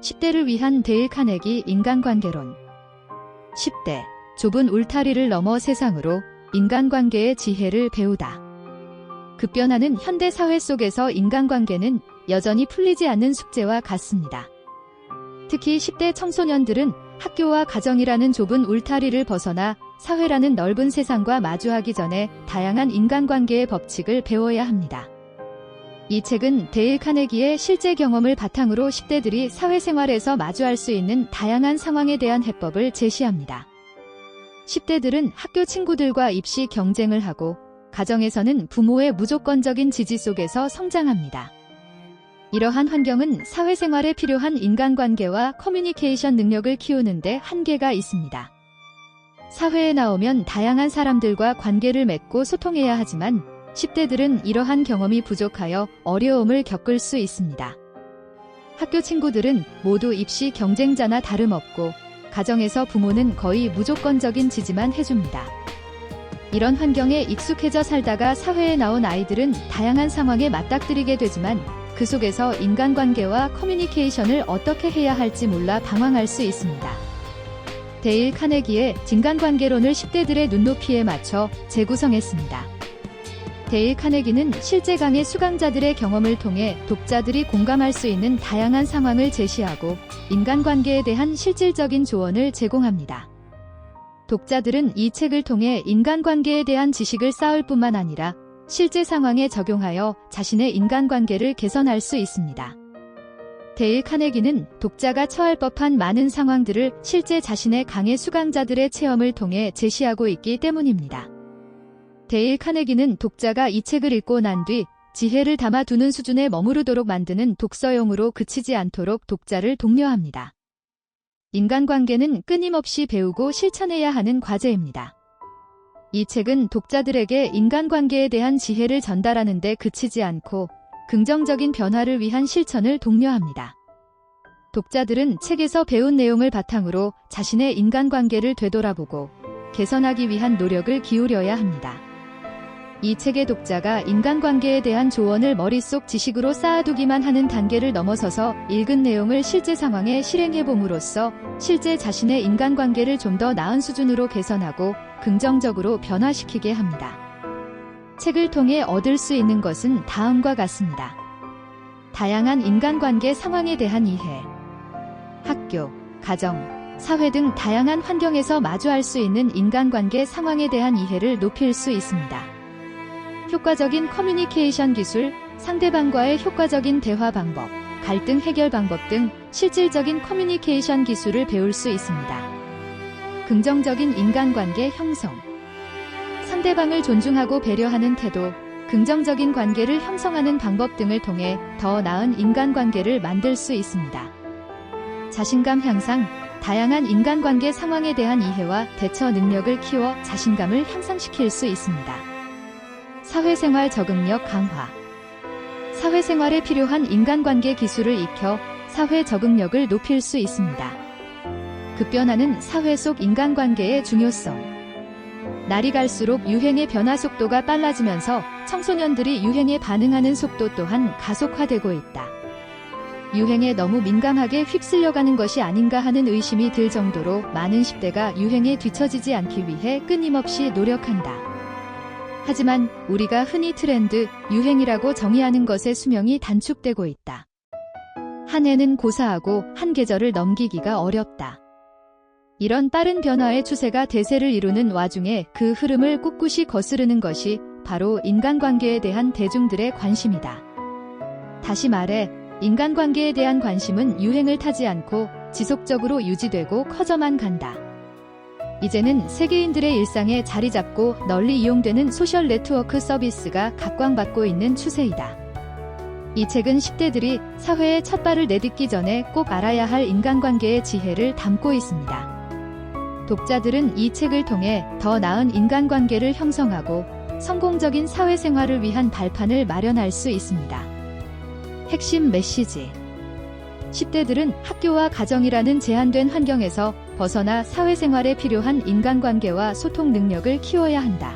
(10대를) 위한 데일 카네기 인간관계론. 10대, 좁은 울타리를 넘어 세상으로 인간관계의 지혜를 배우다. 급변하는 현대 사회 속에서 인간관계는 여전히 풀리지 않는 숙제와 같습니다. 특히 10대 청소년들은 학교와 가정이라는 좁은 울타리를 벗어나 사회라는 넓은 세상과 마주하기 전에 다양한 인간관계의 법칙을 배워야 합니다. 이 책은 데일 카네기의 실제 경험을 바탕으로 10대들이 사회생활에서 마주할 수 있는 다양한 상황에 대한 해법을 제시합니다. 10대들은 학교 친구들과 입시 경쟁을 하고 가정에서는 부모의 무조건적인 지지 속에서 성장합니다. 이러한 환경은 사회생활에 필요한 인간관계와 커뮤니케이션 능력을 키우는 데 한계가 있습니다. 사회에 나오면 다양한 사람들과 관계를 맺고 소통해야 하지만 10대들은 이러한 경험이 부족하여 어려움을 겪을 수 있습니다. 학교 친구들은 모두 입시 경쟁자나 다름없고 가정에서 부모는 거의 무조건적인 지지만 해줍니다. 이런 환경에 익숙해져 살다가 사회에 나온 아이들은 다양한 상황에 맞닥뜨리게 되지만 그 속에서 인간관계와 커뮤니케이션을 어떻게 해야 할지 몰라 방황할 수 있습니다. 데일 카네기의 인간관계론을 10대들의 눈높이에 맞춰 재구성했습니다. 데일 카네기는 실제 강의 수강자들의 경험을 통해 독자들이 공감할 수 있는 다양한 상황을 제시하고 인간관계에 대한 실질적인 조언을 제공합니다. 독자들은 이 책을 통해 인간관계에 대한 지식을 쌓을 뿐만 아니라 실제 상황에 적용하여 자신의 인간관계를 개선할 수 있습니다. 데일 카네기는 독자가 처할 법한 많은 상황들을 실제 자신의 강의 수강자들의 체험을 통해 제시하고 있기 때문입니다. 데일 카네기는 독자가 이 책을 읽고 난 뒤 지혜를 담아두는 수준에 머무르도록 만드는 독서용으로 그치지 않도록 독자를 독려합니다. 인간관계는 끊임없이 배우고 실천해야 하는 과제입니다. 이 책은 독자들에게 인간관계에 대한 지혜를 전달하는 데 그치지 않고 긍정적인 변화를 위한 실천을 독려합니다. 독자들은 책에서 배운 내용을 바탕으로 자신의 인간관계를 되돌아보고 개선하기 위한 노력을 기울여야 합니다. 이 책의 독자가 인간관계에 대한 조언을 머릿속 지식으로 쌓아두기만 하는 단계를 넘어서서 읽은 내용을 실제 상황에 실행해봄으로써 실제 자신의 인간관계를 좀 더 나은 수준으로 개선하고 긍정적으로 변화시키게 합니다. 책을 통해 얻을 수 있는 것은 다음과 같습니다. 다양한 인간관계 상황에 대한 이해. 학교, 가정, 사회 등 다양한 환경에서 마주할 수 있는 인간관계 상황에 대한 이해를 높일 수 있습니다. 효과적인 커뮤니케이션 기술, 상대방과의 효과적인 대화 방법, 갈등 해결 방법 등 실질적인 커뮤니케이션 기술을 배울 수 있습니다. 긍정적인 인간관계 형성. 상대방을 존중하고 배려하는 태도, 긍정적인 관계를 형성하는 방법 등을 통해 더 나은 인간관계를 만들 수 있습니다. 자신감 향상. 다양한 인간관계 상황에 대한 이해와 대처 능력을 키워 자신감을 향상시킬 수 있습니다. 사회생활 적응력 강화. 사회생활에 필요한 인간관계 기술을 익혀 사회 적응력을 높일 수 있습니다. 급변하는 사회 속 인간관계의 중요성. 날이 갈수록 유행의 변화 속도가 빨라지면서 청소년들이 유행에 반응하는 속도 또한 가속화되고 있다. 유행에 너무 민감하게 휩쓸려가는 것이 아닌가 하는 의심이 들 정도로 많은 10대가 유행에 뒤처지지 않기 위해 끊임없이 노력한다. 하지만 우리가 흔히 트렌드, 유행이라고 정의하는 것의 수명이 단축되고 있다. 한 해는 고사하고 한 계절을 넘기기가 어렵다. 이런 빠른 변화의 추세가 대세를 이루는 와중에 그 흐름을 꿋꿋이 거스르는 것이 바로 인간관계에 대한 대중들의 관심이다. 다시 말해, 인간관계에 대한 관심은 유행을 타지 않고 지속적으로 유지되고 커져만 간다. 이제는 세계인들의 일상에 자리 잡고 널리 이용되는 소셜 네트워크 서비스가 각광받고 있는 추세이다. 이 책은 10대들이 사회에 첫 발을 내딛기 전에 꼭 알아야 할 인간관계의 지혜를 담고 있습니다. 독자들은 이 책을 통해 더 나은 인간관계를 형성하고 성공적인 사회생활을 위한 발판을 마련할 수 있습니다. 핵심 메시지. 10대들은 학교와 가정이라는 제한된 환경에서 벗어나 사회생활에 필요한 인간관계와 소통 능력을 키워야 한다.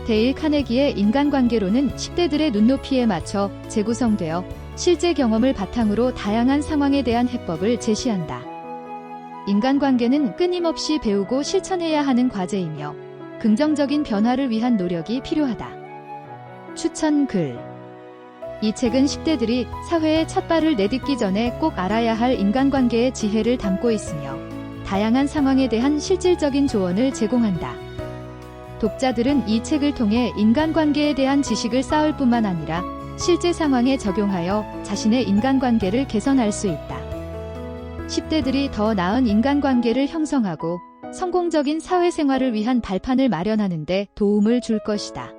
데일 카네기의 인간관계론은 10대들의 눈높이에 맞춰 재구성되어 실제 경험을 바탕으로 다양한 상황에 대한 해법을 제시한다. 인간관계는 끊임없이 배우고 실천해야 하는 과제이며 긍정적인 변화를 위한 노력이 필요하다. 추천 글. 이 책은 10대들이 사회에 첫 발을 내딛기 전에 꼭 알아야 할 인간관계의 지혜를 담고 있으며 다양한 상황에 대한 실질적인 조언을 제공한다. 독자들은 이 책을 통해 인간관계에 대한 지식을 쌓을 뿐만 아니라 실제 상황에 적용하여 자신의 인간관계를 개선할 수 있다. 10대들이 더 나은 인간관계를 형성하고 성공적인 사회생활을 위한 발판을 마련하는 데 도움을 줄 것이다.